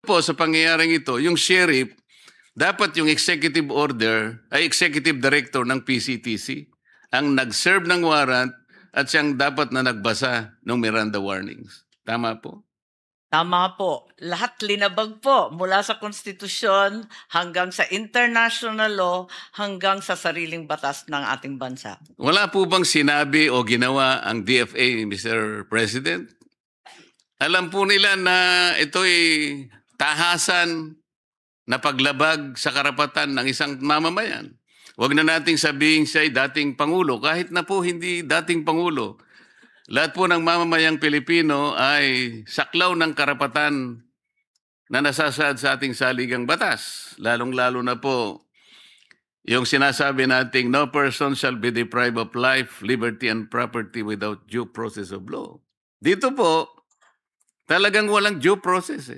Po sa pangyayaring ito, yung sheriff, dapat yung executive order ay executive director ng PCTC ang nag-serve ng warrant at siyang dapat na nagbasa ng Miranda warnings. Tama po? Tama po. Lahat linabag po mula sa konstitusyon hanggang sa international law hanggang sa sariling batas ng ating bansa. Wala po bang sinabi o ginawa ang DFA, Mr. President? Alam po nila na ito'y tahasan na paglabag sa karapatan ng isang mamamayan. Huwag na nating sabihin siya ay dating Pangulo, kahit na po hindi dating Pangulo. Lahat po ng mamamayang Pilipino ay saklaw ng karapatan na nasasaad sa ating saligang batas. Lalong-lalo na po yung sinasabi nating no person shall be deprived of life, liberty, and property without due process of law. Dito po, talagang walang due process.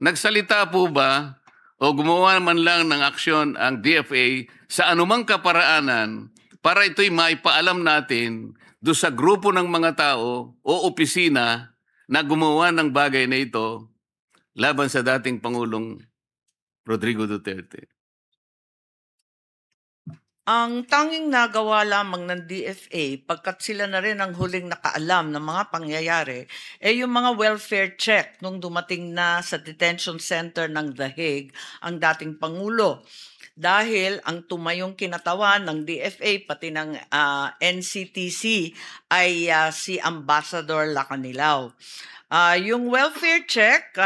Nagsalita po ba o gumawa man lang ng aksyon ang DFA sa anumang kaparaanan para ito'y maipaalam natin do sa grupo ng mga tao o opisina na gumawa ng bagay na ito laban sa dating Pangulong Rodrigo Duterte? Ang tanging nagawa lamang ng DFA, pagkat sila na rin ang huling nakaalam ng mga pangyayari, yung mga welfare check nung dumating na sa detention center ng The Hague ang dating Pangulo. Dahil ang tumayong kinatawan ng DFA pati ng NCTC ay si Ambassador Lacanilao. Yung welfare check,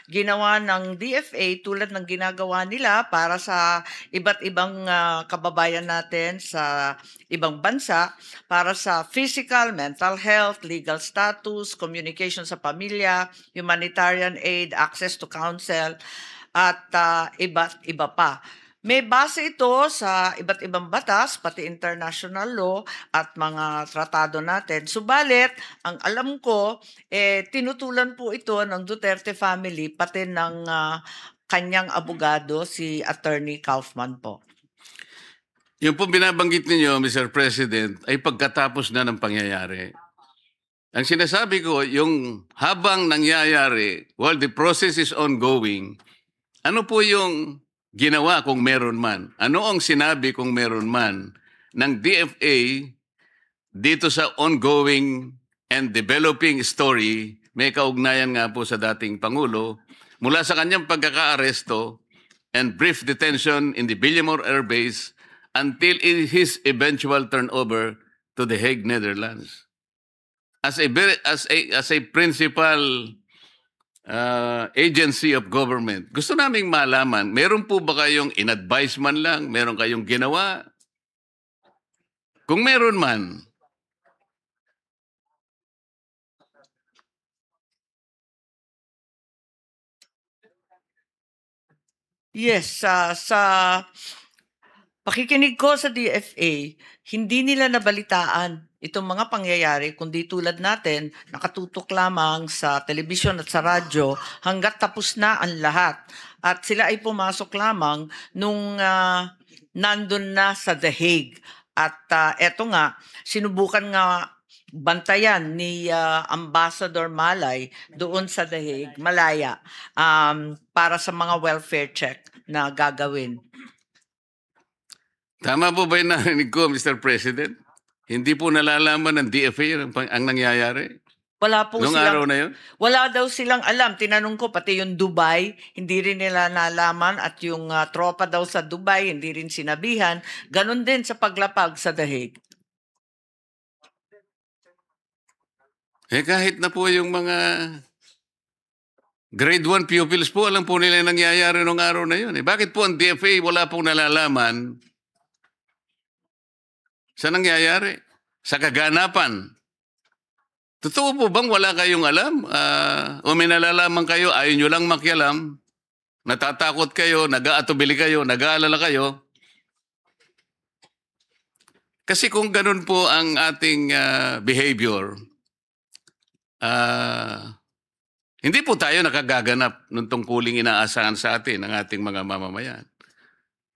ginawa ng DFA tulad ng ginagawa nila para sa iba't ibang kababayan natin sa ibang bansa para sa physical, mental health, legal status, communication sa pamilya, humanitarian aid, access to counsel, at iba't iba pa. May base ito sa iba't ibang batas, pati international law at mga tratado natin. Subalit, ang alam ko, tinutulan po ito ng Duterte family, pati ng kanyang abogado, si Attorney Kaufman po. Yung po binabanggit ninyo, Mr. President, ay pagkatapos na ng pangyayari. Ang sinasabi ko, yung habang nangyayari, while the process is ongoing, ano po yung ginawa kung meron man? Ano ang sinabi kung meron man ng DFA dito sa ongoing and developing story, may kaugnayan nga po sa dating Pangulo, mula sa kanyang pagkaka-aresto and brief detention in the Villamor Air Base until his eventual turnover to The Hague, Netherlands. As a principal agency of government, gusto naming malaman, meron po ba kayong in-advise man lang? Meron kayong ginawa? Kung meron man, yes, sa pakikinig ko sa DFA, hindi nila nabalitaan itong mga pangyayari, kundi tulad natin, nakatutok lamang sa telebisyon at sa radyo hanggat tapos na ang lahat. At sila ay pumasok lamang nung nandun na sa The Hague. At eto nga, sinubukan nga bantayan ni Ambassador Malay doon sa The Hague, Malaya, para sa mga welfare check na gagawin. tama po ba yung narinig ko, Mr. President? Hindi po nalalaman ng DFA ang nangyayari? Wala po Noong araw na yun? Wala daw silang alam. Tinanong ko, pati yung Dubai, hindi rin nila nalaman. At yung tropa daw sa Dubai, hindi rin sinabihan. Ganon din sa paglapag sa The Hague. Kahit na po yung mga grade 1 pupils po, alam po nila yung nangyayari noong araw na yun. Bakit po ang DFA wala pong nalalaman sa nangyayari? Sa kaganapan? Totoo po bang wala kayong alam? O may nalalaman kayo, ayaw nyo lang makialam, natatakot kayo, nag-aatubili kayo, nag-aalala kayo? Kasi kung ganun po ang ating behavior, hindi po tayo nakagaganap ng tungkuling inaasahan sa atin ng ating mga mamamayan.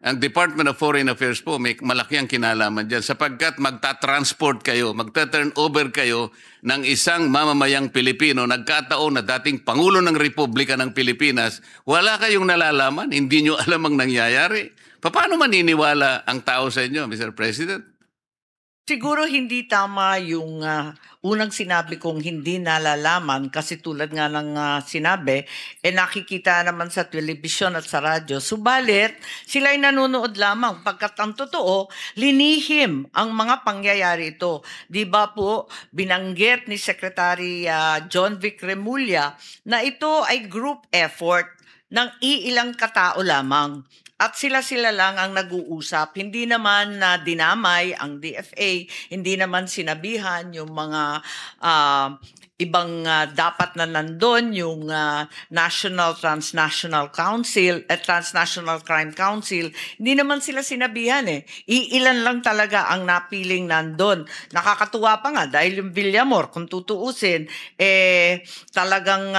ang Department of Foreign Affairs po may malaki ang kinalaman dyan sapagkat magta-transport kayo, magta-turn over kayo ng isang mamamayang Pilipino, nagkataon na dating Pangulo ng Republika ng Pilipinas, wala kayong nalalaman, hindi nyo alam ang nangyayari. Paano maniniwala ang tao sa inyo, Mr. President? Siguro hindi tama yung unang sinabi kong hindi nalalaman kasi tulad nga ng sinabi, nakikita naman sa telebisyon at sa radyo. Subalit, sila'y nanonood lamang pagkat ang totoo, linihim ang mga pangyayari ito. Di ba po, binanggit ni Secretary John Vic Remulla na ito ay group effort ng iilang katao lamang. At sila-sila lang ang nag-uusap. Hindi naman na dinamay ang DFA, hindi naman sinabihan yung mga ibang dapat na nandun, yung National Transnational Council at Transnational Crime Council. Hindi naman sila sinabihan eh. Iilan lang talaga ang napiling nandun. Nakakatuwa pa nga dahil yung Villamor, kung tutuusin, talagang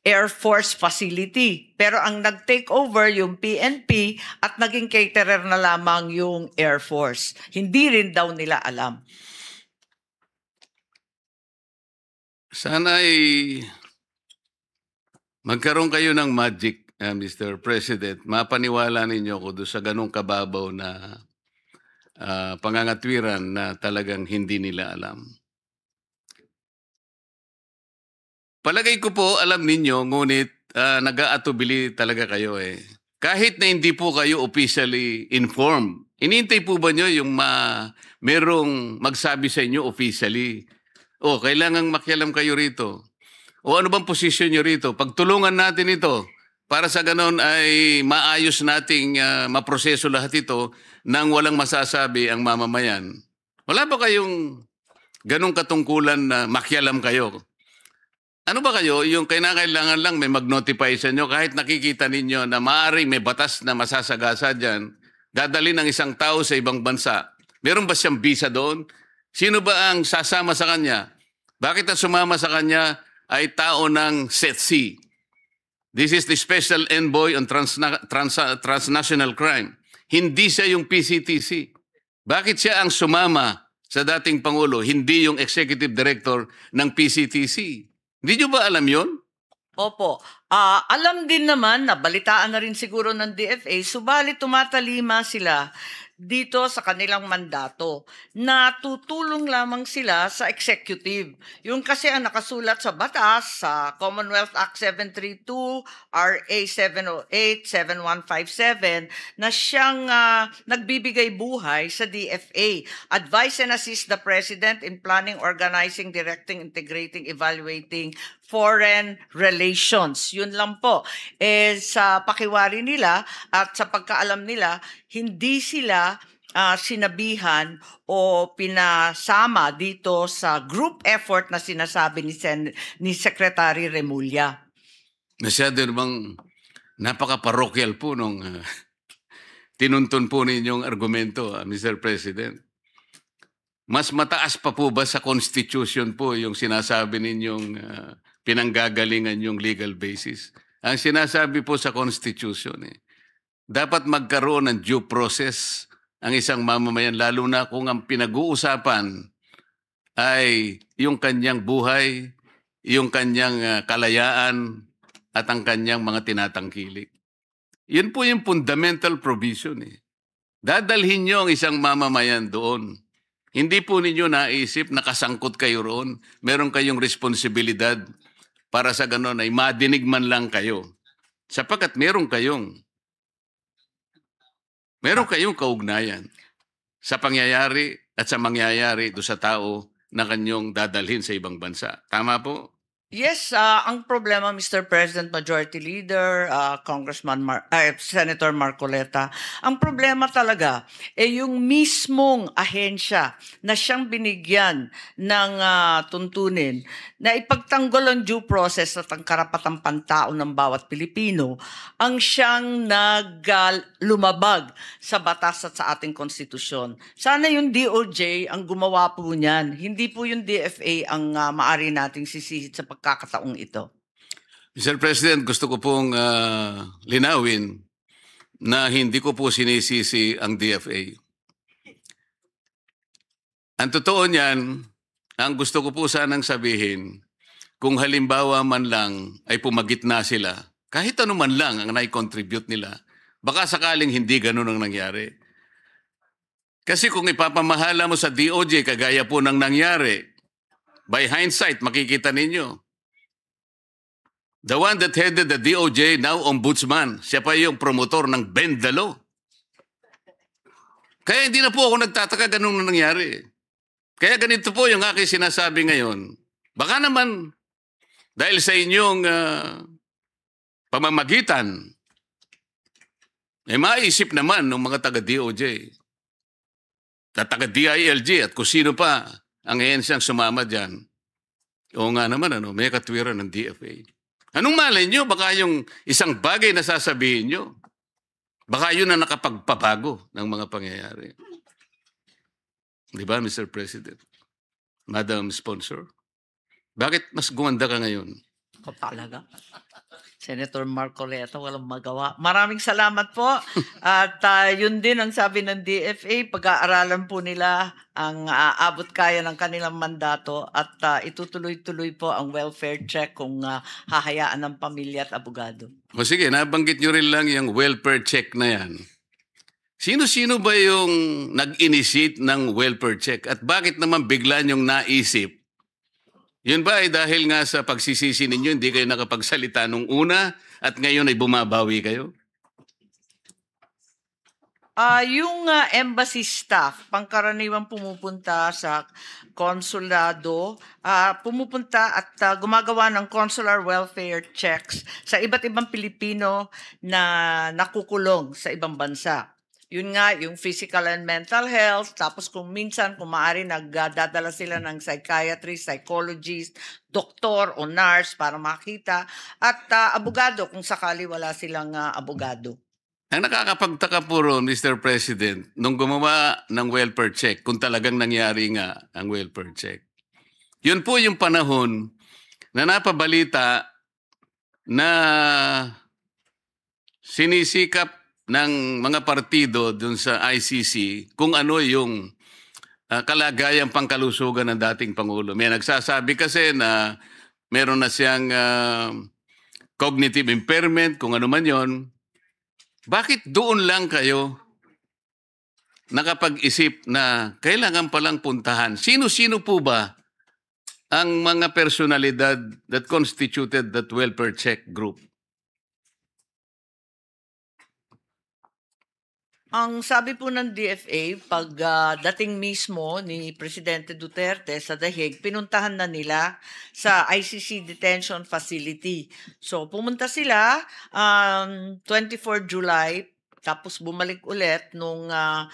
Air Force facility. Pero ang nag-take over yung PNP at naging caterer na lamang yung Air Force. Hindi rin daw nila alam. Sana ay magkaroon kayo ng magic, Mr. President. Mapaniwala ninyo ko doon sa ganong kababaw na pangangatwiran na talagang hindi nila alam. Palagay ko po, alam ninyo, ngunit nag-aatubili talaga kayo eh. Kahit na hindi po kayo officially informed, inintay po ba nyo yung merong magsabi sa inyo officially? O, kailangang makialam kayo rito. O ano bang posisyon nyo rito? Pagtulungan natin ito para sa ganon ay maayos nating maproseso lahat ito nang walang masasabi ang mamamayan. Wala ba kayong ganong katungkulan na makialam kayo? Ano ba kayo, yung kailangan lang may mag-notify sa inyo kahit nakikita ninyo na maaaring may batas na masasagasa dyan, dadalhin ng isang tao sa ibang bansa. Meron ba siyang visa doon? Sino ba ang sasama sa kanya? Bakit ang sumama sa kanya ay tao ng SETC? This is the Special Envoy on Transnational Crime. Hindi siya yung PCTC. Bakit siya ang sumama sa dating Pangulo, hindi yung Executive Director ng PCTC? Hindi nyo ba alam yun? Opo. Alam din naman na balitaan na rin siguro ng DFA, subalit tumatalima sila dito sa kanilang mandato na tutulong lamang sila sa executive. Yung kasi ang nakasulat sa batas, sa Commonwealth Act 732, RA 708, 7157, na siyang nagbibigay buhay sa DFA. Advise and assist the President in planning, organizing, directing, integrating, evaluating foreign relations. Yun lang po. Sa pakiwari nila at sa pagkaalam nila, hindi sila sinabihan o pinasama dito sa group effort na sinasabi ni Secretary Remulla. Masyado namang napaka-parokyal po nung tinuntun po ninyong argumento, Mr. President. Mas mataas pa po ba sa Constitution po yung sinasabi ninyong pinanggagalingan yung legal basis? Ang sinasabi po sa Constitution, dapat magkaroon ng due process ang isang mamamayan, lalo na kung ang pinag-uusapan ay yung kanyang buhay, yung kanyang kalayaan, at ang kanyang mga tinatangkilik. Yun po yung fundamental provision. Dadalhin nyo ang isang mamamayan doon. Hindi po ninyo naisip na kasangkot kayo roon. Meron kayong responsibilidad para sa ganon ay madinig man lang kayo. Sapagkat meron kayong kaugnayan sa pangyayari at sa mangyayari do sa tao na kanyong dadalhin sa ibang bansa. Tama po? Yes, ang problema, Mr. President, Majority Leader, Senator Marcoleta, ang problema talaga yung mismong ahensya na siyang binigyan ng tuntunin na ipagtanggol ang due process at ang karapatang pantao ng bawat Pilipino ang siyang lumabag sa batas at sa ating konstitusyon. Sana yung DOJ ang gumawa po niyan. Hindi po yung DFA ang maari nating sisihit sa pagkakataong ito. Mr. President, gusto ko pong linawin na hindi ko po sinisisi ang DFA. Ang totoo niyan, ang gusto ko po sanang sabihin, kung halimbawa man lang ay pumagitna sila, kahit ano man lang ang nai-contribute nila, baka sakaling hindi ganun ang nangyari. Kasi kung ipapamahala mo sa DOJ, kagaya po ng nangyari, by hindsight, makikita ninyo, the one that headed the DOJ, now ombudsman, siya pa yung promotor ng Bend the Law. Kaya hindi na po ako nagtataka ganun na nangyari. Kaya ganito po yung aking sinasabi ngayon. Baka naman, dahil sa inyong pamamagitan, maisip naman ng mga taga-DOJ at taga-DILG at kung sino pa ang ehensiyang sumama dyan. Oo nga naman, may katwiran ng DFA. Anong malay nyo? Baka yung isang bagay na sasabihin nyo, baka yun ang nakapagpabago ng mga pangyayari. Di ba, Mr. President? Madam Sponsor? Bakit mas gumanda ka ngayon? Ako talaga. Senator Marcoleta, walang magawa. Maraming salamat po. At yun din ang sabi ng DFA, pag-aaralan po nila ang abot kaya ng kanilang mandato at itutuloy-tuloy po ang welfare check kung hahayaan ng pamilya at abogado. O sige, nabanggit nyo rin lang yung welfare check na yan. Sino-sino ba yung nag-initiate ng welfare check? At bakit naman bigla nyong naisip? Yun ba ay dahil nga sa pagsisisi ninyo, hindi kayo nakapagsalita nung una at ngayon ay bumabawi kayo? Yung embassy staff, pangkaraniwang pumupunta sa konsulado, pumupunta at gumagawa ng consular welfare checks sa iba't ibang Pilipino na nakukulong sa ibang bansa. Yun nga, yung physical and mental health, tapos kung minsan, kung maaari, nagdadala sila ng psychiatrist, psychologist, doktor o nurse para makita, at abogado kung sakali wala silang abogado. Ang nakakapagtaka po ron, Mr. President, nung gumawa ng welfare check, kung talagang nangyari nga ang welfare check, yun po yung panahon na napabalita na sinisikap ng mga partido dun sa ICC kung ano yung kalagayang pangkalusugan ng dating Pangulo. May nagsasabi kasi na meron na siyang cognitive impairment, kung ano man yon. Bakit doon lang kayo nakapag-isip na kailangan palang puntahan? Sino-sino po ba ang mga personalidad that constituted that welfare check group? Ang sabi po ng DFA, pag dating mismo ni Presidente Duterte sa The Hague, pinuntahan na nila sa ICC Detention Facility. So pumunta sila 24 July, tapos bumalik ulit nung 9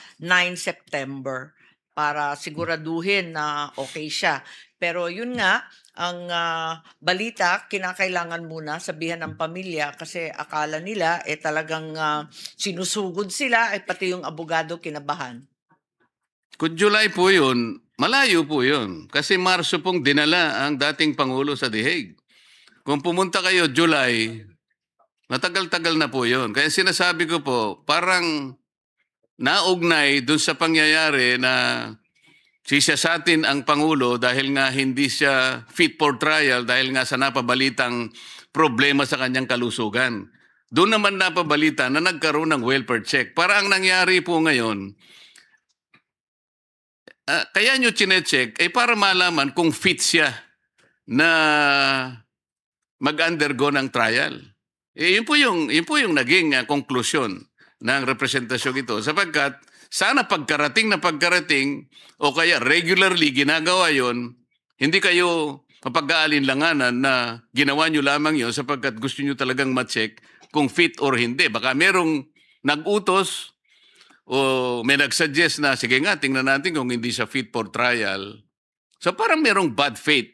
September para siguraduhin na okay siya. Pero yun nga, ang balita, kinakailangan muna sabihan ng pamilya kasi akala nila talagang sinusugod sila pati yung abogado kinabahan. Kung July po yun, malayo po yun. Kasi Marso pong dinala ang dating Pangulo sa The Hague. Kung pumunta kayo July, matagal-tagal na po yun. Kaya sinasabi ko po, parang naugnay dun sa pangyayari na sisiyasatin ang Pangulo dahil nga hindi siya fit for trial dahil nga sa napabalitang problema sa kanyang kalusugan. Doon naman napabalita na nagkaroon ng welfare check. Para ang nangyari po ngayon, kaya nyo chinecheck para malaman kung fit siya na mag-undergo ng trial. Yun po yung naging konklusyon ng representasyong ito sapagkat sana pagkarating o kaya regularly ginagawa yon, hindi kayo mapag-aalinlanganan na ginawa nyo lamang yon sapagkat gusto nyo talagang ma-check kung fit or hindi. Baka merong nag-utos o may nag-suggest na sige nga, tingnan natin kung hindi siya fit for trial. So parang merong bad faith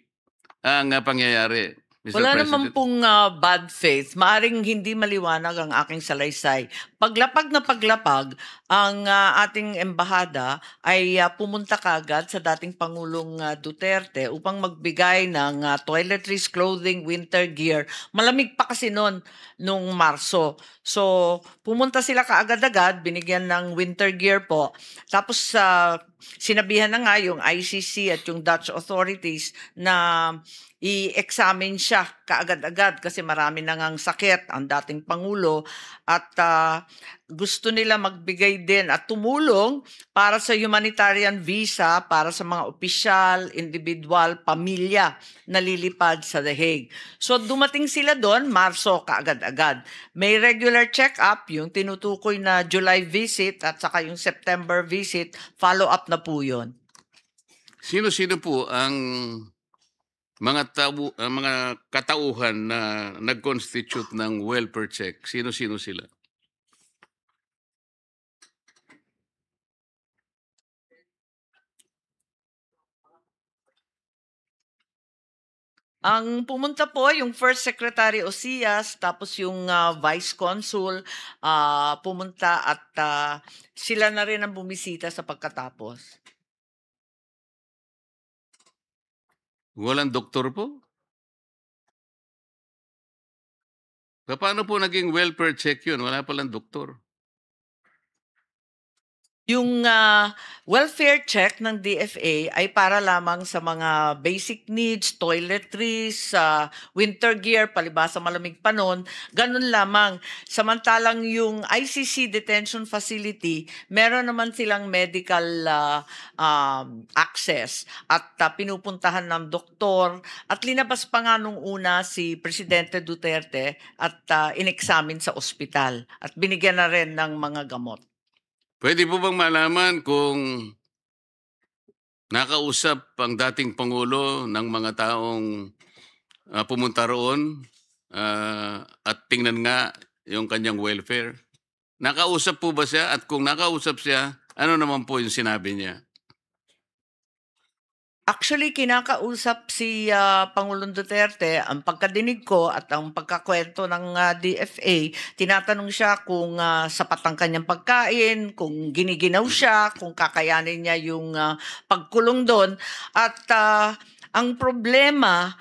ang pangyayari. Mr. Wala naman President? pong bad faith. Maaring hindi maliwanag ang aking salaysay. Paglapag na paglapag, ang ating embahada ay pumunta kagad sa dating Pangulong Duterte upang magbigay ng toiletries, clothing, winter gear. Malamig pa kasi noon nung Marso. So, pumunta sila kaagad-agad, binigyan ng winter gear po. Tapos sinabihan na nga yung ICC at yung Dutch authorities na i-examine siya kaagad-agad kasi marami na ngang sakit ang dating Pangulo at gusto nila magbigay din at tumulong para sa humanitarian visa para sa mga opisyal, individual, pamilya na lilipad sa The Hague. So dumating sila doon, Marso kaagad-agad. May regular check-up, yung tinutukoy na July visit at saka yung September visit, follow-up na po yun. Sino-sino po ang mga katauhan na nag-constitute ng welfare check? Sino-sino sila? Ang pumunta po yung First Secretary Osias, tapos yung Vice Consul pumunta at sila na rin ang bumisita sa pagkatapos. Walang doktor po? Paano po naging welfare check yun? Wala palang doktor. Yung welfare check ng DFA ay para lamang sa mga basic needs, toiletries, winter gear, palibasa malamig pa nun, ganun lamang. Samantalang yung ICC detention facility, meron naman silang medical access at pinupuntahan ng doktor at linabas pa nga nung una si Presidente Duterte at inexamine sa ospital at binigyan na rin ng mga gamot. Pwede po bang malaman kung nakausap ang dating Pangulo ng mga taong pumunta roon at tingnan nga yung kanyang welfare? Nakausap po ba siya? At kung nakausap siya, ano naman po yung sinabi niya? Actually, kinakausap si Pangulong Duterte. Ang pagkadinig ko at ang pagkakwento ng DFA, tinatanong siya kung sapat ang kanyang pagkain, kung giniginaw siya, kung kakayanin niya yung pagkulong doon. At ang problema,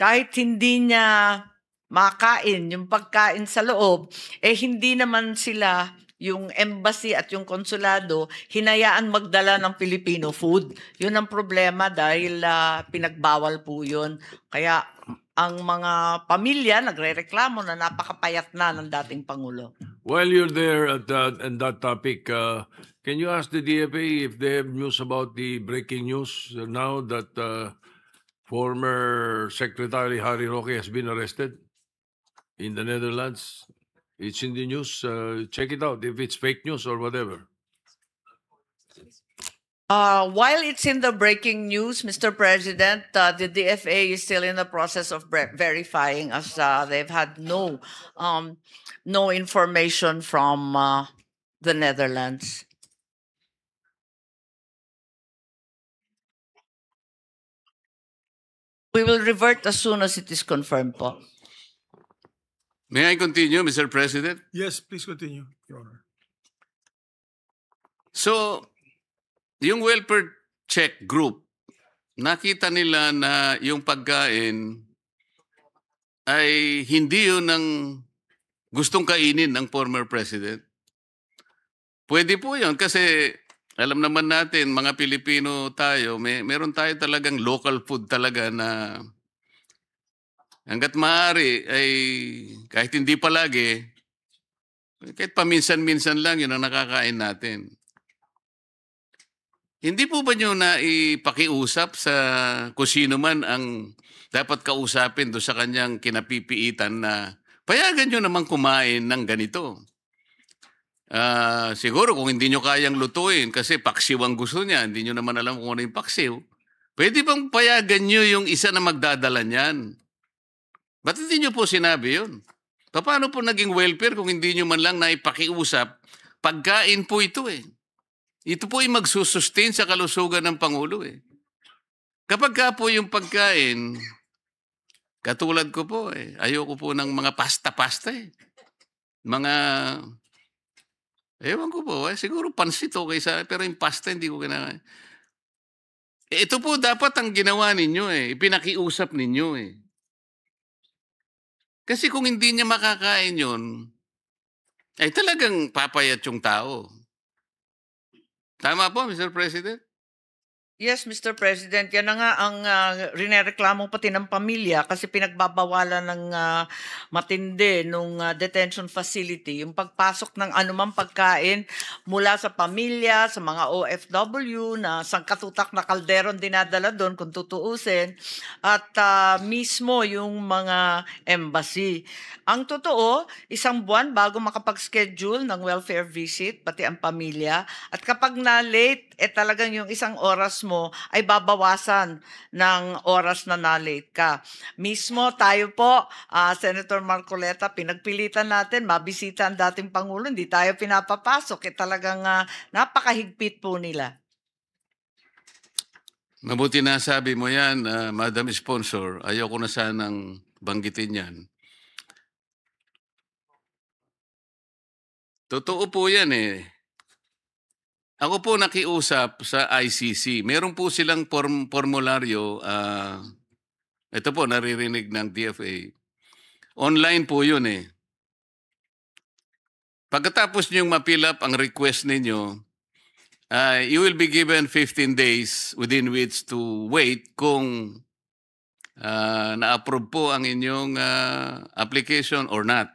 kahit hindi niya makain yung pagkain sa loob, hindi naman sila yung embassy at yung konsulado hinayaan magdala ng Filipino food. Yun ang problema dahil pinagbawal po yun. Kaya ang mga pamilya nagrereklamo na napakapayat na ng dating Pangulo. While you're there at that topic, can you ask the DFA if they have news about the breaking news now that former Secretary Harry Roque has been arrested in the Netherlands? It's in the news. Check it out if it's fake news or whatever. While it's in the breaking news, Mr. President, the DFA is still in the process of verifying as they've had no information from the Netherlands. We will revert as soon as it is confirmed po. May I continue, Mr. President? Yes, please continue, Your Honor. So, yung welfare check group, nakita nila na yung pagkain ay hindi yun ang gustong kainin ng former president. Pwede po yun kasi alam naman natin, mga Pilipino tayo, meron tayo talagang local food talaga na hanggat maaari ay kahit hindi palagi, kahit paminsan-minsan lang yun ang nakakain natin. Hindi po ba nyo na ipakiusap sa kung sino man ang dapat kausapin do sa kanyang kinapipiitan na payagan nyo naman kumain ng ganito? Siguro kung hindi nyo kayang lutuin kasi paksiw ang gusto niya, hindi nyo naman alam kung ano yung paksiw, pwede bang payagan nyo yung isa na magdadala niyan? Ba't hindi nyo po sinabi yun? Paano po naging welfare kung hindi nyo man lang naipakiusap? Pagkain po ito eh. Ito po ay magsusustain sa kalusugan ng Pangulo eh. Kapag ka po yung pagkain, Katulad ko po eh. Ayoko po ng mga pasta-pasta eh. Mga, ewan ko po, siguro pansit okay sa pero yung pasta hindi ko kinakain. Ito po dapat ang ginawa ninyo eh. Ipinakiusap ninyo eh. Kasi kung hindi niya makakain yun, ay talagang papayat yung tao. Tama po, Mr. President? Yes, Mr. President, yan na nga ang rinereklamo pati ng pamilya kasi pinagbabawalan ng matindi nung detention facility yung pagpasok ng anumang pagkain mula sa pamilya, sa mga OFW na sangkatutak na kalderon dinadala doon kung tutuusin at mismo yung mga embassy. Ang totoo, isang buwan bago makapag-schedule ng welfare visit pati ang pamilya at kapag na-late, talagang yung isang oras mo ay babawasan ng oras na na-late ka. Mismo tayo po, Senator Marcoleta, pinagpilitan natin, mabisita ang dating Pangulo, hindi tayo pinapapasok. Talagang napakahigpit po nila. Mabuti na sabi mo yan, Madam Sponsor. Ayoko na sanang banggitin yan. Totoo po yan eh. Ako po nakiusap sa ICC. Meron po silang formularyo. Ito po, naririnig ng DFA. Online po yun eh. Pagkatapos niyong ma-fill up ang request ninyo, you will be given 15 days within which to wait kung na-approve po ang inyong application or not.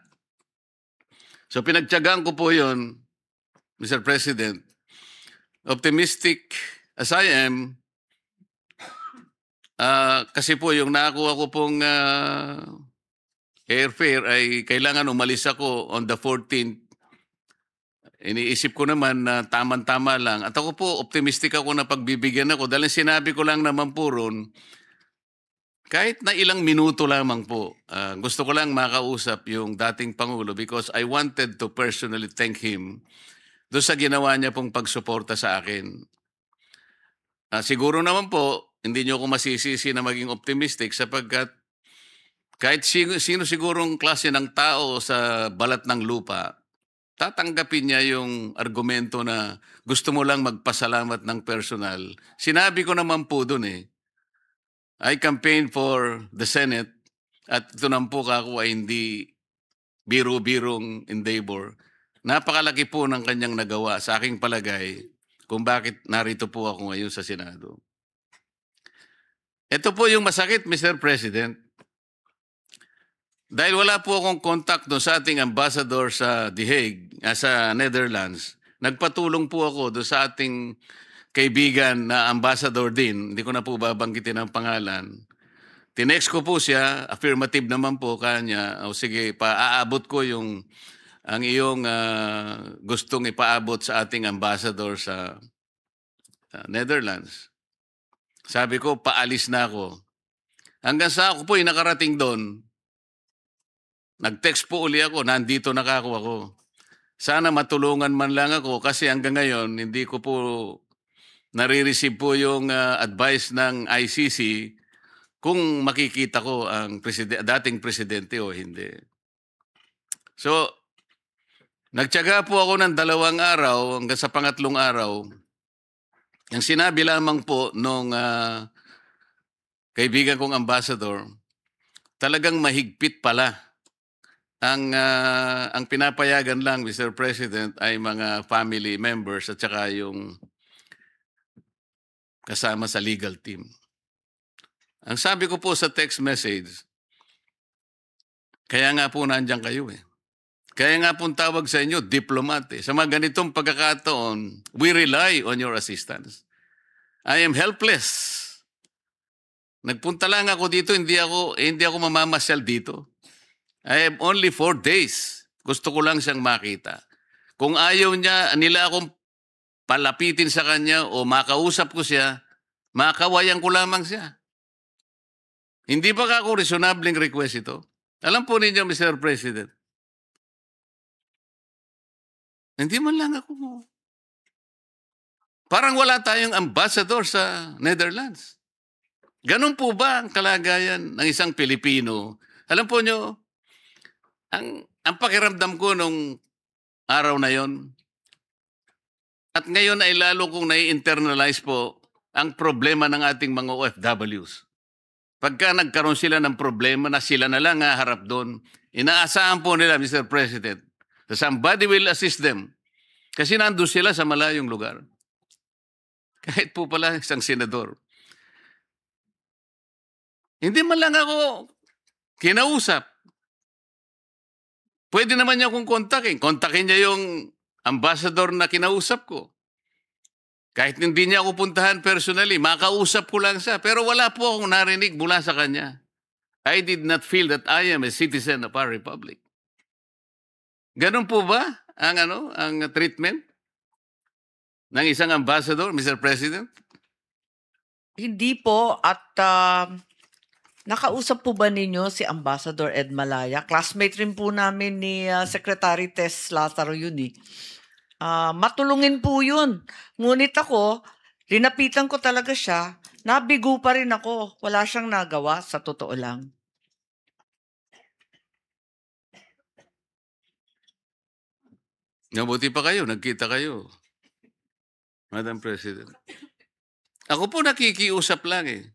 So pinagtiyagaan ko po yun, Mr. President. Optimistic as I am, kasi po yung nakakuha ko pong airfare ay kailangan umalis ako on the 14th. Iniisip ko naman na tama-tama lang. At ako po, optimistic ako na pagbibigyan ako. Dahil sinabi ko lang naman po ron, kahit na ilang minuto lamang po, gusto ko lang makausap yung dating Pangulo because I wanted to personally thank him doon sa ginawa niya pong pagsuporta sa akin. Siguro naman po, hindi niyo ako masisisi na maging optimistic sapagkat kahit sino sigurong klase ng tao sa balat ng lupa, tatanggapin niya yung argumento na gusto mo lang magpasalamat ng personal. Sinabi ko naman po doon eh, I campaigned for the Senate at ito naman po ako ay hindi biro-birong endeavor. Napakalaki po ng kanyang nagawa sa aking palagay kung bakit narito po ako ngayon sa Senado. Ito po yung masakit, Mr. President. Dahil wala po akong contact doon sa ating ambassador sa The Hague, sa Netherlands, nagpatulong po ako doon sa ating kaibigan na ambassador din, hindi ko na po babanggitin ang pangalan. Tinext ko po siya, affirmative naman po kanya, o sige, paaabot ko yung ang iyong gustong ipaabot sa ating ambassador sa Netherlands. Sabi ko, paalis na ako. Hanggang sa ako po ay nakarating doon, nag-text po uli ako, nandito na ako. Sana matulungan man lang ako kasi hanggang ngayon, hindi ko po nare-receive po yung advice ng ICC kung makikita ko ang dating presidente o hindi. So, nagtiyaga po ako ng 2 araw hanggang sa pangatlong araw. Ang sinabi lamang po nung kaibigan kong ambassador, talagang mahigpit pala. Ang pinapayagan lang, Mr. President, ay mga family members at saka yung kasama sa legal team. Ang sabi ko po sa text message, kaya nga po nandiyan kayo eh. Kaya nga pong tawag sa inyo, diplomat eh. Sa mga ganitong pagkakataon, we rely on your assistance. I am helpless. Nagpunta lang ako dito, hindi ako mamamasyal dito. I have only 4 days. Gusto ko lang siyang makita. Kung ayaw nila akong palapitin sa kanya o makausap ko siya, makawayan ko lamang siya. Hindi ba ako reasonabling request ito? Alam po ninyo, Mr. President, hindi man lang ako. Parang wala tayong ambassador sa Netherlands. Ganun po ba ang kalagayan ng isang Pilipino? Alam po nyo, ang pakiramdam ko nung araw na yon, at ngayon ay lalo kong nai-internalize po ang problema ng ating mga OFWs. Pagka nagkaroon sila ng problema na sila na lang harap doon, inaasahan po nila, Mr. President, that somebody will assist them. Kasi nandun sila sa malayong lugar. Kahit po pala isang senador. Hindi man lang ako kinausap. Pwede naman niya akong kontakin. Kontakin niya yung ambassador na kinausap ko. Kahit hindi niya ako puntahan personally, makausap ko lang siya. Pero wala po akong narinig mula sa kanya. I did not feel that I am a citizen of our republic. Ganun po ba ang treatment ng isang ambassador, Mr. President? Hindi po at nakausap po ba ninyo si Ambassador Ed Malaya? Classmate rin po namin ni Secretary Tess Lazaro yun eh. Matulungin po yun. Ngunit ako, linapitan ko talaga siya. Nabigo pa rin ako. Wala siyang nagawa sa totoo lang. Nabuti pa kayo, nagkita kayo, Madam President. Ako po nakikiusap lang eh.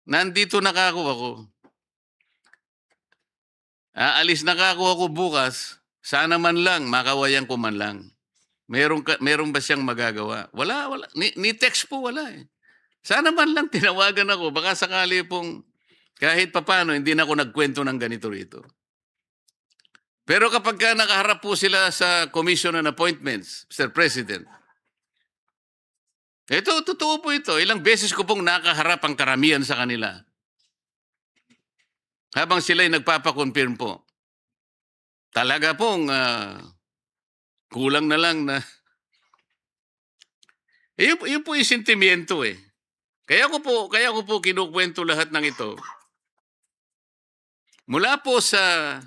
Nandito na ako. Aalis na ako bukas. Sana man lang, makawayan ko man lang. Meron ba siyang magagawa? Wala. Ni text po wala eh. Sana man lang tinawagan ako. Baka sakali pong kahit papano hindi na ako nagkwento ng ganito rito. Pero kapag nakaharap po sila sa Commission on Appointments, Mr. President, ito, totoo po ito. Ilang beses ko pong nakaharap ang karamihan sa kanila. Habang sila'y nagpapakonfirm po. Talaga pong kulang na lang na... Yun po yung sentimiento eh. Kaya ko po kinukwento lahat ng ito. Mula po sa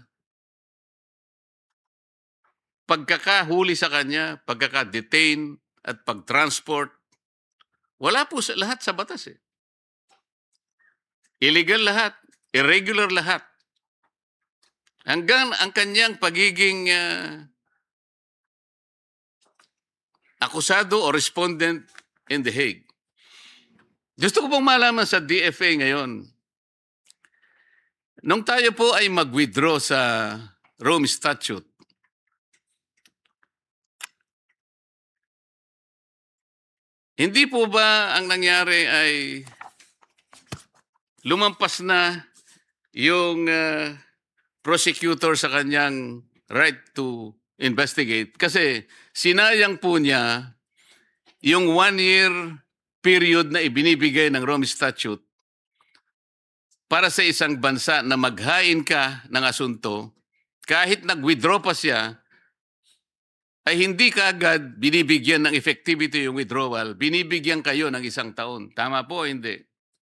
pagkakahuli sa kanya, pagkaka-detain at pag-transport, wala po lahat sa batas eh. Illegal lahat, irregular lahat. Hanggang ang kanyang pagiging akusado o respondent in The Hague. Gusto ko pong malaman sa DFA ngayon, nung tayo po ay mag-withdraw sa Rome Statute, hindi po ba ang nangyari ay lumampas na yung prosecutor sa kanyang right to investigate? Kasi sinayang po niya yung 1-year period na ibinibigay ng Rome Statute para sa isang bansa na maghain ka ng asunto, kahit nag-withdraw pa siya, ay hindi kaagad binibigyan ng effectivity yung withdrawal, binibigyan kayo ng 1 taon. Tama po, hindi?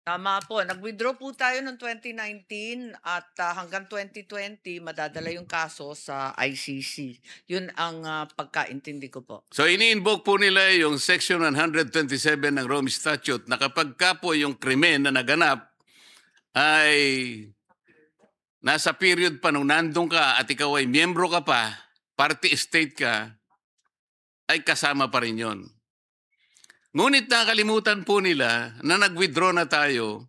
Tama po. Nag-withdraw po tayo noong 2019 at hanggang 2020 madadala yung kaso sa ICC. Yun ang pagkaintindi ko po. So ini-invoke po nila yung Section 127 ng Rome Statute na kapag ka po yung krimen na naganap ay nasa period pa nung nandun ka at ikaw ay miyembro ka pa, party state ka, ay kasama pa rin yun. Ngunit nakalimutan po nila na nag-withdraw na tayo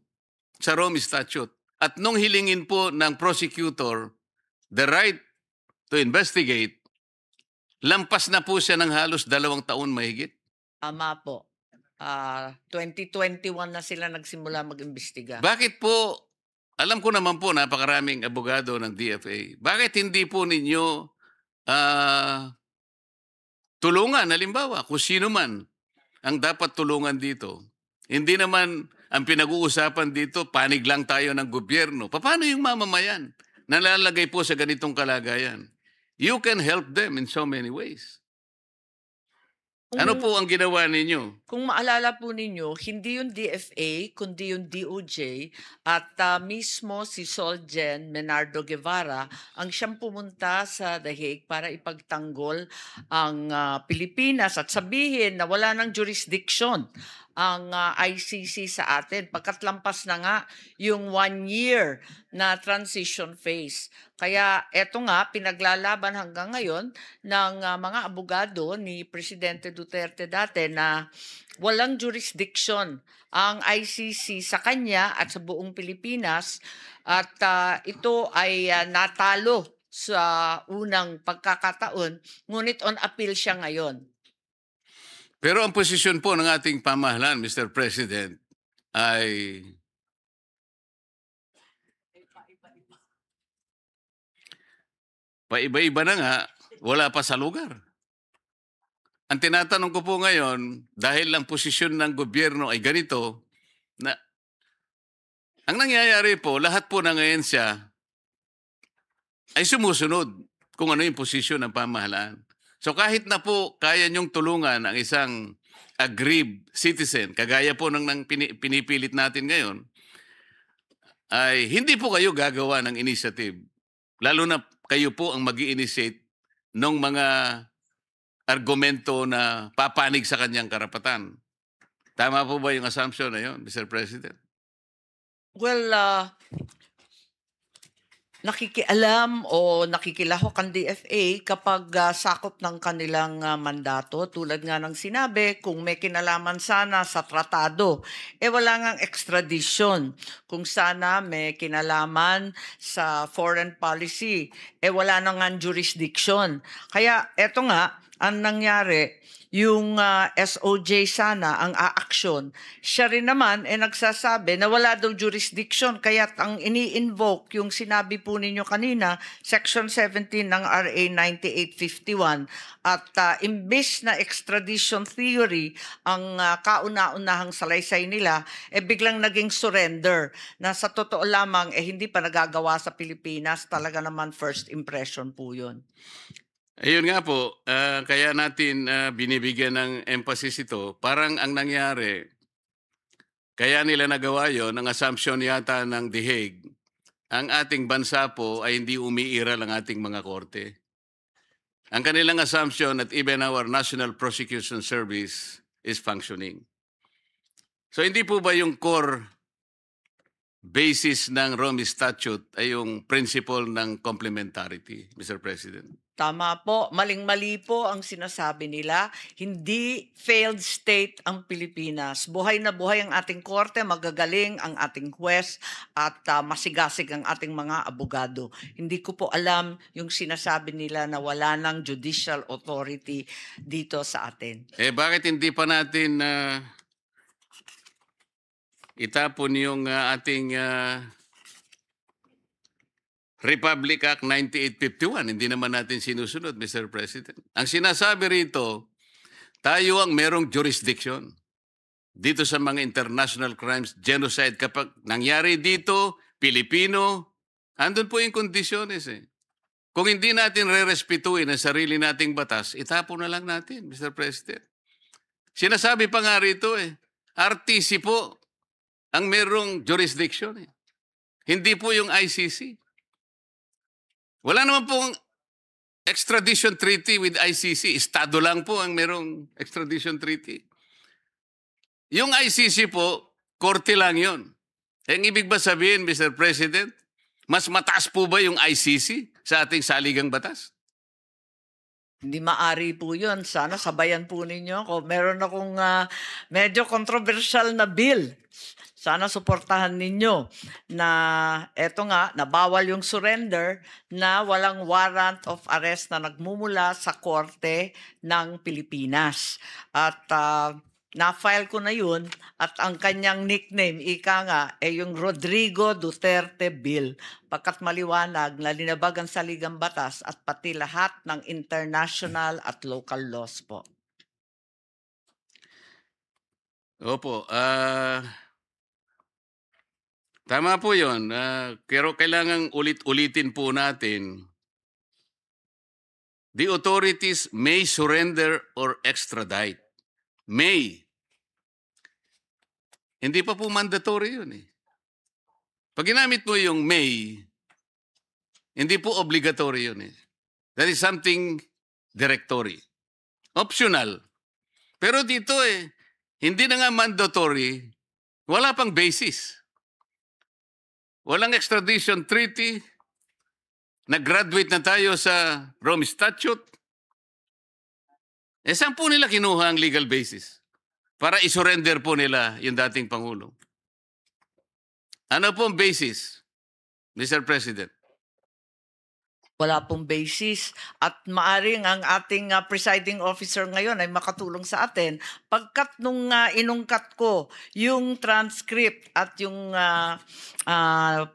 sa Rome Statute. At nung hilingin po ng prosecutor the right to investigate, lampas na po siya ng halos 2 taon mahigit. Tama po. 2021 na sila nagsimula mag-imbestiga. Bakit po, alam ko naman po napakaraming abogado ng DFA, bakit hindi po ninyo tulungan, halimbawa, kung sino man ang dapat tulungan dito? Hindi naman ang pinag-uusapan dito, panig lang tayo ng gobyerno. Paano yung mamamayan? Nalalagay po sa ganitong kalagayan. You can help them in so many ways. Ano po ang ginawa ninyo? Kung maalala po ninyo, hindi yung DFA, kundi yung DOJ at mismo si Solgen Menardo Guevara ang siyang pumunta sa The Hague para ipagtanggol ang Pilipinas at sabihin na wala ng jurisdiction ang ICC sa atin pagkat lampas na nga yung 1 year na transition phase. Kaya eto nga pinaglalaban hanggang ngayon ng mga abogado ni Presidente Duterte dati na walang jurisdiction ang ICC sa kanya at sa buong Pilipinas at ito ay natalo sa unang pagkakataon ngunit on appeal siya ngayon. Pero ang posisyon po ng ating pamahalaan, Mr. President, ay paiba-iba na nga, wala pa sa lugar. Ang tinatanong ko po ngayon, dahil ang posisyon ng gobyerno ay ganito, na ang nangyayari po, lahat po ng ahensya ay sumusunod kung ano yung posisyon ng pamahalaan. So kahit na po kaya niyong tulungan ang isang aggrieved citizen, kagaya po ng pinipilit natin ngayon, ay hindi po kayo gagawa ng initiative. Lalo na kayo po ang mag-i-initiate ng mga argumento na papanig sa kanyang karapatan. Tama po ba yung assumption na yun, Mr. President? Well, nakikialam o nakikilahok ang DFA kapag sakop ng kanilang mandato. Tulad nga ng sinabi, kung may kinalaman sana sa tratado, wala ngang extradition. Kung sana may kinalaman sa foreign policy, wala na ngang jurisdiction. Kaya eto nga, ang nangyari, yung SOJ sana ang aaksyon, siya rin naman nagsasabi na wala daw jurisdiction kaya ang ini-invoke yung sinabi po ninyo kanina, Section 17 ng RA 9851 at imbes na extradition theory ang kauna-unahang salaysay nila, biglang naging surrender na sa totoo lamang hindi pa nagagawa sa Pilipinas, talaga naman first impression po yun. Ayun nga po, kaya natin binibigyan ng emphasis ito. Parang ang nangyari, kaya nila nagawa yon, ang assumption yata ng The Hague, ang ating bansa po ay hindi umiiral ang ating mga korte. Ang kanilang assumption that even our National Prosecution Service is functioning. So hindi po ba yung core basis ng Rome Statute ay yung principle ng complementarity, Mr. President? Tama po, maling-mali po ang sinasabi nila. Hindi failed state ang Pilipinas. Buhay na buhay ang ating korte, magagaling ang ating huwes at masigasig ang ating mga abogado. Hindi ko po alam yung sinasabi nila na wala ng judicial authority dito sa atin. Bakit hindi pa natin itapon yung ating Republic Act 9851? Hindi naman natin sinusunod, Mr. President. Ang sinasabi rito, tayo ang merong jurisdiction dito sa mga international crimes, genocide. Kapag nangyari dito, Pilipino, andun po yung kondisyones Kung hindi natin re-respetuin ang sarili nating batas, itapon na lang natin, Mr. President. Sinasabi pa nga rito RTC po ang merong jurisdiction Hindi po yung ICC. Wala naman pong extradition treaty with ICC. Estado lang po ang merong extradition treaty. Yung ICC po, korte lang yun. Ang ibig ba sabihin, Mr. President, mas mataas po ba yung ICC sa ating saligang batas? Hindi maari po yun. Sana sabayan po ninyo ako. Meron akong medyo controversial na bill. Sana suportahan ninyo na eto nga, nabawal yung surrender na walang warrant of arrest na nagmumula sa korte ng Pilipinas. At na-file ko na yun at ang kanyang nickname, ika nga, yung Rodrigo Duterte Bill. Pagkat maliwanag na linabag ang saligang batas at pati lahat ng international at local laws po. Opo, tama po yun. Pero kailangang ulit-ulitin po natin. The authorities may surrender or extradite. May. Hindi pa po mandatory yun Pag ginamit mo yung may, hindi po obligatory yun That is something directory. Optional. Pero dito hindi na nga mandatory, wala pang basis. Walang extradition treaty, nag-graduate na tayo sa Rome Statute. Saan po nila kinuha ang legal basis? Para isurrender po nila yung dating Pangulo. Ano pong basis, Mr. President? Wala pong basis at maaring ang ating presiding officer ngayon ay makatulong sa atin pagkat nung inungkat ko yung transcript at yung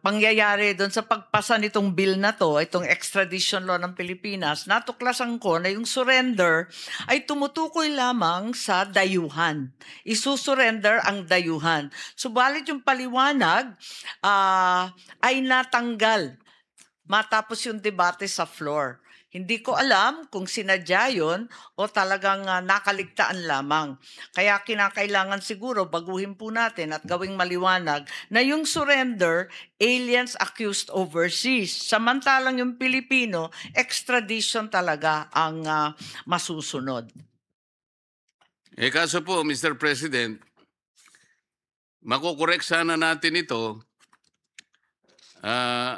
pangyayari doon sa pagpasa nitong bill na to, itong extradition law ng Pilipinas, natuklasan ko na yung surrender ay tumutukoy lamang sa dayuhan. Isusurrender ang dayuhan. Subalit yung paliwanag ay natanggal matapos yung debate sa floor. Hindi ko alam kung sinadya yun o talagang nakaligtaan lamang. Kaya kinakailangan siguro baguhin po natin at gawing maliwanag na yung surrender, aliens accused overseas. Samantalang yung Pilipino, extradition talaga ang masusunod. Kaso po, Mr. President, makukorek sana natin ito.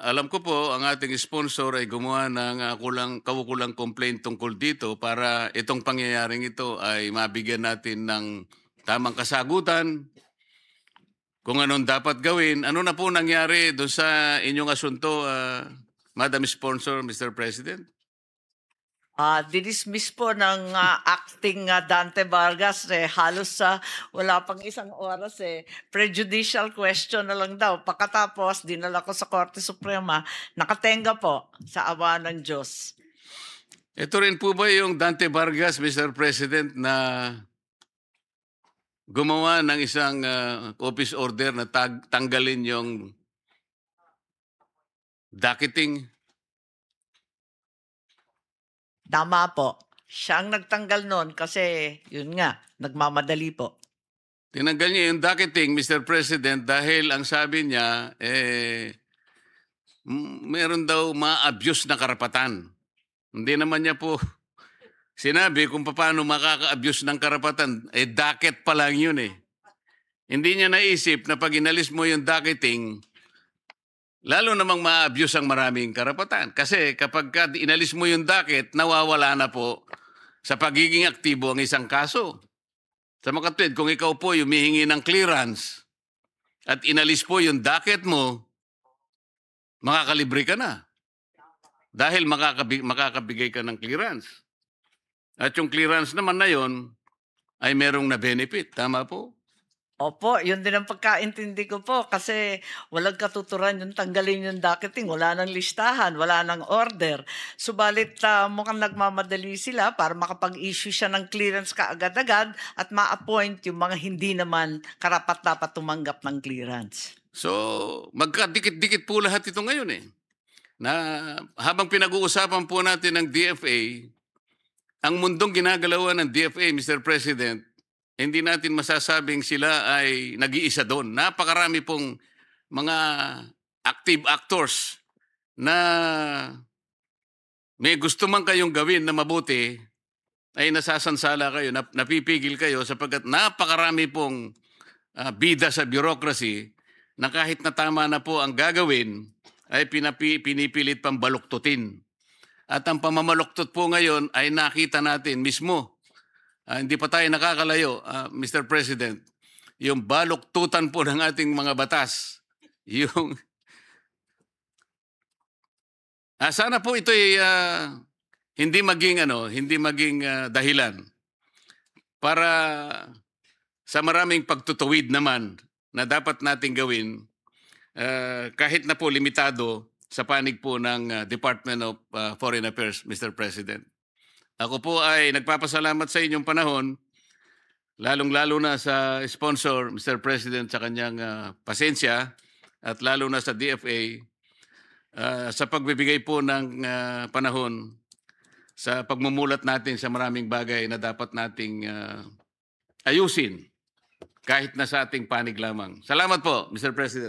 Alam ko po, ang ating sponsor ay gumawa ng kaukulang complaint tungkol dito para itong pangyayaring ito ay mabigyan natin ng tamang kasagutan kung anong dapat gawin. Ano na po nangyari doon sa inyong asunto, Madam Sponsor, Mr. President? Dinismiss po ng acting Dante Vargas halos wala pang isang oras prejudicial question na lang daw. Pagkatapos dinala ko sa Korte Suprema, nakatenga po sa awa ng Diyos. Ito rin po ba yung Dante Vargas, Mr. President, na gumawa ng isang office order na tanggalin yung docketing? Tama po. Siya ang nagtanggal nun kasi yun nga, nagmamadali po. Tinanggal niya yung docketing, Mr. President, dahil ang sabi niya, meron daw ma-abuse na karapatan. Hindi naman niya po sinabi kung paano makaka-abuse ng karapatan. Docket pa lang yun . Hindi niya naisip na pag inalis mo yung docketing, lalo namang ma-abuse ang maraming karapatan. Kasi kapag inalis mo yung docket, nawawala na po sa pagiging aktibo ang isang kaso. Sa makatwid, kung ikaw po humihingi ng clearance at inalis po yung docket mo, makakalibre ka na. Dahil makakabigay ka ng clearance. At yung clearance naman na yon ay merong na benefit. Tama po? Opo, yun din ang pagkaintindi ko po kasi walang katuturan yung tanggalin yung docketing, wala nang listahan, wala nang order. Subalit mukhang nagmamadali sila para makapag-issue siya ng clearance kaagad-agad at ma-appoint yung mga hindi naman karapat-dapat tumanggap ng clearance. So, magkadikit-dikit po lahat ito ngayon . Na habang pinag-uusapan po natin ng DFA, ang mundong ginagalawan ng DFA, Mr. President, hindi natin masasabing sila ay nag-iisa doon. Napakarami pong mga active actors na may gusto man kayong gawin na mabuti, ay nasasansala kayo, napipigil kayo sapagkat napakarami pong bida sa bureaucracy na kahit na tama na po ang gagawin, ay pinipilit pang baluktutin. At ang pamamaluktot po ngayon ay nakita natin mismo. Hindi pa tayo nakakalayo, Mr. President, yung baluktutan po ng ating mga batas. Yung sana po ito ay hindi maging dahilan para sa maraming pagtutuwid naman na dapat nating gawin kahit na po limitado sa panig po ng Department of Foreign Affairs, Mr. President. Ako po ay nagpapasalamat sa inyong panahon, lalong-lalo na sa sponsor, Mr. President, sa kanyang pasensya, at lalo na sa DFA, sa pagbibigay po ng panahon sa pagmumulat natin sa maraming bagay na dapat nating ayusin kahit na sa ating panig lamang. Salamat po, Mr. President.